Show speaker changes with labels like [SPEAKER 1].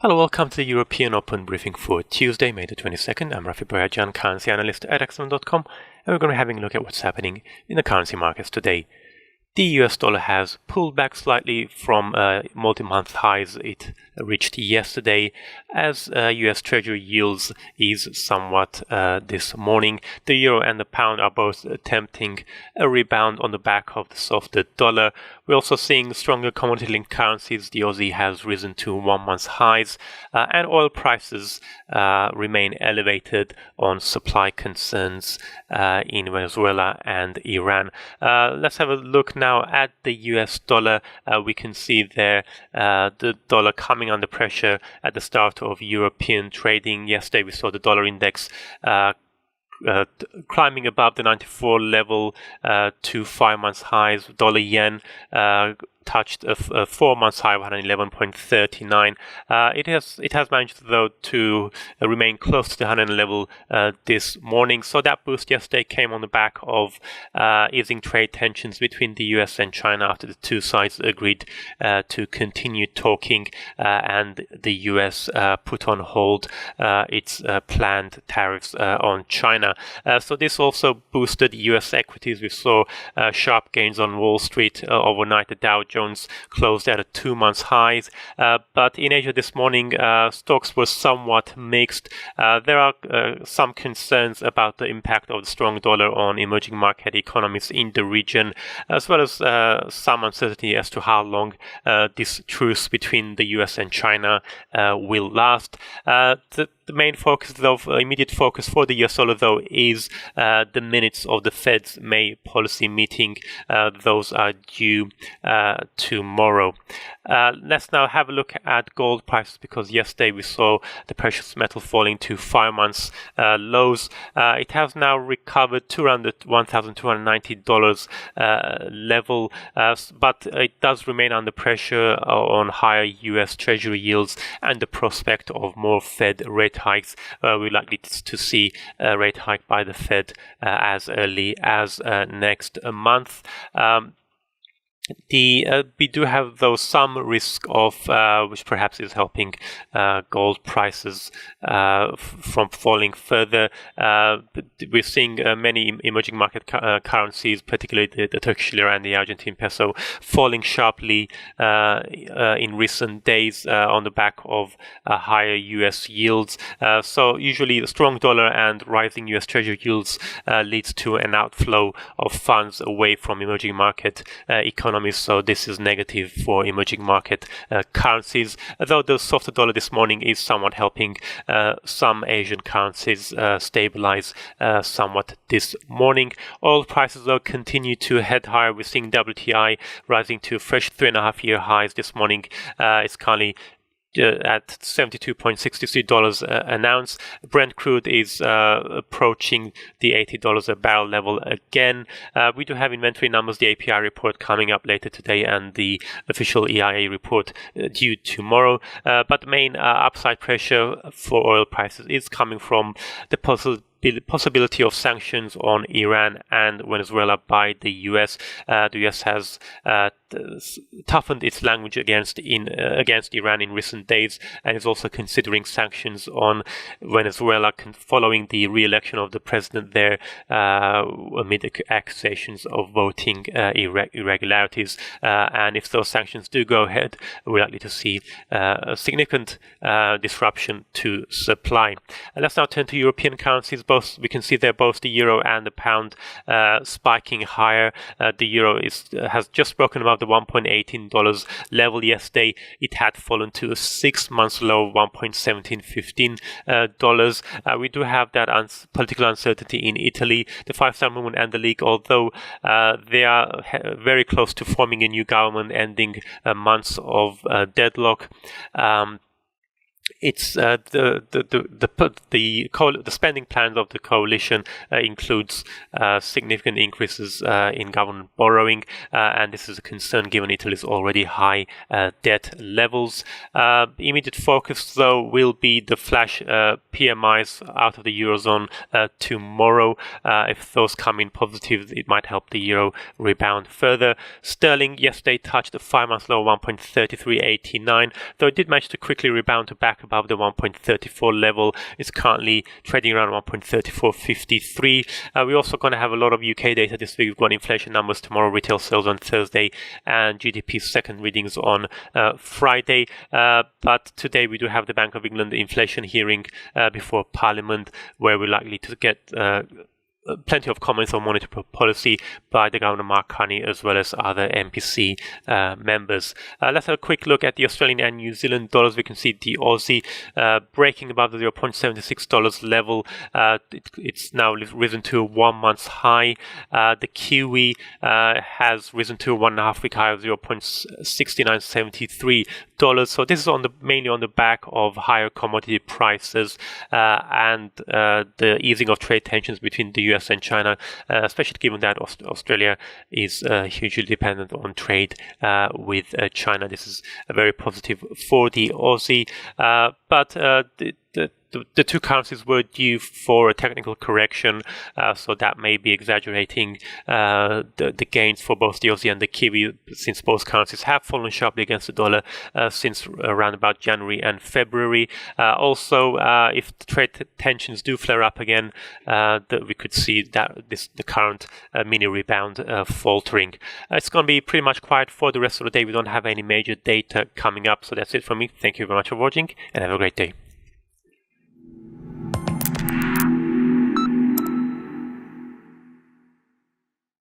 [SPEAKER 1] Hello, welcome to the European Open briefing for Tuesday, May the 22nd. I'm Rafi Boyajan, currency analyst at Excellent.com, and we're going to be having a look at what's happening in the currency markets today. The US dollar has pulled back slightly from multi-month highs it reached yesterday as US Treasury yields ease somewhat this morning. The euro and the pound are both attempting a rebound on the back of the softer dollar. We're also seeing stronger commodity-linked currencies. The Aussie has risen to 1 month highs, and oil prices remain elevated on supply concerns in Venezuela and Iran. Let's have a look now at the US dollar. We can see there the dollar coming under pressure at the start of European trading. Yesterday we saw the dollar index climbing above the 94 level to 5 months highs. Dollar yen touched a 4 months high of 111.39. It has managed though to remain close to the 100 level this morning. So that boost yesterday came on the back of easing trade tensions between the US and China after the two sides agreed to continue talking, and the US put on hold its planned tariffs on China. So this also boosted US equities. We saw sharp gains on Wall Street overnight. The Dow Jones closed at a 2 month highs, but in Asia this morning stocks were somewhat mixed. There are some concerns about the impact of the strong dollar on emerging market economies in the region, as well as some uncertainty as to how long this truce between the US and China will last. The main focus, though, immediate focus for the US dollar, though, is the minutes of the Fed's May policy meeting. Those are due tomorrow. Let's now have a look at gold prices, because yesterday we saw the precious metal falling to 5 months lows. It has now recovered to around the $1,290 level, but it does remain under pressure on higher US Treasury yields and the prospect of more Fed rate hikes. We're likely to see a rate hike by the Fed as early as next month. We do have, though, some risk of which perhaps is helping gold prices from falling further. We're seeing many emerging market currencies, particularly the Turkish lira and the Argentine peso, falling sharply in recent days on the back of higher US yields. So usually the strong dollar and rising US Treasury yields leads to an outflow of funds away from emerging market economies. So this is negative for emerging market currencies, though the softer dollar this morning is somewhat helping some Asian currencies stabilize somewhat this morning. Oil prices, though, continue to head higher. We're seeing WTI rising to fresh 3.5-year highs this morning. It's currently at $72.63 an ounce. Brent crude is approaching the $80 a barrel level again. We do have inventory numbers, the API report coming up later today, and the official EIA report due tomorrow. But the main upside pressure for oil prices is coming from the possibility of sanctions on Iran and Venezuela by the US. The US has toughened its language against Iran in recent days, and is also considering sanctions on Venezuela following the re-election of the president there amid accusations of voting irregularities. And if those sanctions do go ahead, we're likely to see a significant disruption to supply. Let's now turn to European currencies. We can see there both the euro and the pound spiking higher. The euro has just broken above the $1.18 level yesterday. It had fallen to a 6 month low of $1.1715. We do have that political uncertainty in Italy. The Five-Star Movement and the League, although they are very close to forming a new government, ending months of deadlock. it's the spending plans of the coalition includes significant increases in government borrowing, and this is a concern given Italy's already high debt levels. Immediate focus, though, will be the flash PMIs out of the Eurozone tomorrow. If those come in positive, it might help the euro rebound further. Sterling yesterday touched the 5-month low 1.3389, though it did manage to quickly rebound to back above the 1.34 level. It's currently trading around 1.3453. We're also going to have a lot of UK data this week. We've got inflation numbers tomorrow, retail sales on Thursday, and GDP second readings on Friday. But today we do have the Bank of England inflation hearing before Parliament, where we're likely to get plenty of comments on monetary policy by the Governor Mark Carney as well as other MPC members. Let's have a quick look at the Australian and New Zealand dollars. We can see the Aussie breaking above the $0.76 level. It's now risen to a 1-month high. The Kiwi has risen to a 1.5-week high of $0.6973. So this is mainly on the back of higher commodity prices and the easing of trade tensions between the US and China, especially given that Australia is hugely dependent on trade with China. This is very positive for the Aussie, but the two currencies were due for a technical correction, so that may be exaggerating the gains for both the Aussie and the Kiwi, since both currencies have fallen sharply against the dollar since around about January and February. Also, if the trade tensions do flare up again, we could see that the current mini rebound faltering. It's going to be pretty much quiet for the rest of the day. We don't have any major data coming up, so that's it from me. Thank you very much for watching, and have a great day.